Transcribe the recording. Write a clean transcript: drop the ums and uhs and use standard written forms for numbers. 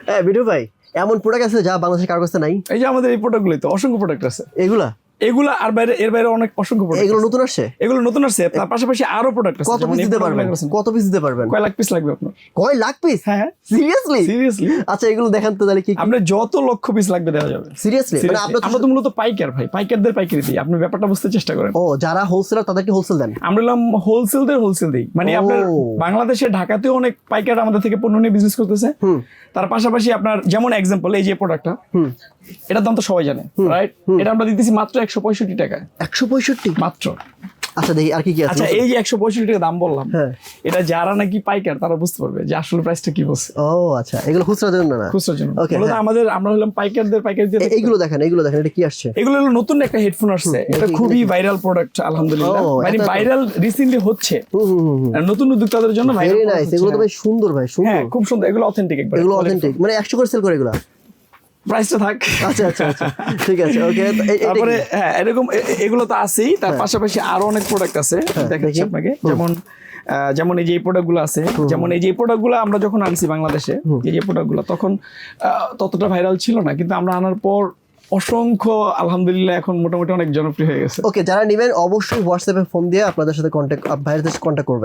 হ্যাঁ বিটু ভাই, এমন প্রোডাক্ট আছে যা বাংলাদেশের কারো কাছে নাই? এই যে আমাদের এই প্রোডাক্টগুলোই তো অসংখ্য প্রোডাক্ট আছে। এগুলা আর বাইরে এর বাইরে অনেক অসংখ্য প্রোডাক্ট। এগুলো নতুন আসছে? এগুলো নতুন আসছে, তার পাশাপাশি আরো প্রোডাক্ট আছে। কত পিস দিতে পারবেন? কত পিস দিতে পারবেন? কয় লাখ পিস লাগবে আপনার? কয় লাখ পিস? হ্যাঁ সিরিয়াসলি? আচ্ছা এগুলো দেখান তো তাহলে কি কি? আমরা যত লক্ষ পিস লাগবে দেওয়া যাবে। সিরিয়াসলি? মানে আমরা তো মূলত পাইকার ভাই, পাইকারদের পাইকারি দিই। আপনি ব্যাপারটা বুঝতে চেষ্টা করেন। ও, যারা হোলসেলার তাদেরকে হোলসেল দেন? আমরা হলাম হোলসেল দিই। মানে আপনার বাংলাদেশে ঢাকাতেও অনেক পাইকার আমাদের থেকে পণ্য নিয়ে বিজনেস করতেছে। তার পাশাপাশি আপনার যেমন এক্সাম্পল এই যে প্রোডাক্টটা, এটার দাম তো সবাই জানে, রাইট? এটা আমরা দিতেছি মাত্র 165 টাকায়। 165 মাত্র। আচ্ছা দেখি আর কি কি আছে। আচ্ছা এই যে 165 টাকা দাম বললাম, এটা যারা নাকি পাইকার তারা বুঝতে পারবে যে আসলে প্রাইসটা কি বলছে। ও আচ্ছা, এগুলো খুচরার জন্য না? খুচরার জন্য। মূলত আমরা হলাম পাইকারদের পাইকারি দিয়ে। এইগুলো দেখেন এটা কি আসছে? এগুলো হলো নতুন একটা হেডফোন আসছে, এটা খুবই ভাইরাল প্রোডাক্ট আলহামদুলিল্লাহ। মানে ভাইরাল রিসেন্টলি হচ্ছে, নতুন উদ্যোক্তাদের জন্য ভাইরাল। Very nice. এগুলো তো ভাই সুন্দর ভাই, সুন্দর। হ্যাঁ খুব সুন্দর। এগুলো অথেন্টিক একবার। এগুলো অথেন্টিক মানে 100 করে সেল করে এগুলো? প্রাইসটা থাক। আচ্ছা আচ্ছা আচ্ছা ঠিক আছে, ওকে। তারপরে হ্যাঁ এরকম এগুলো তো আছেই, তার পাশাপাশি আরো অনেক প্রোডাক্ট আছে দেখাচ্ছি আপনাকে। যেমন এই যে প্রোডাক্টগুলো আছে, যেমন এই যে প্রোডাক্টগুলো আমরা যখন আনছি বাংলাদেশে, এই যে প্রোডাক্টগুলো তখন ততটা ভাইরাল ছিল না, কিন্তু আমরা আনার পর অসংখ্য আলহামদুলিল্লাহ এখন মোটামুটি অনেক জনপ্রিয় হয়ে গেছে। ওকে, যারা নেবেন অবশ্যই হোয়াটসঅ্যাপে ফোন দিয়ে আপনাদের সাথে কন্ট্যাক্ট করবেন।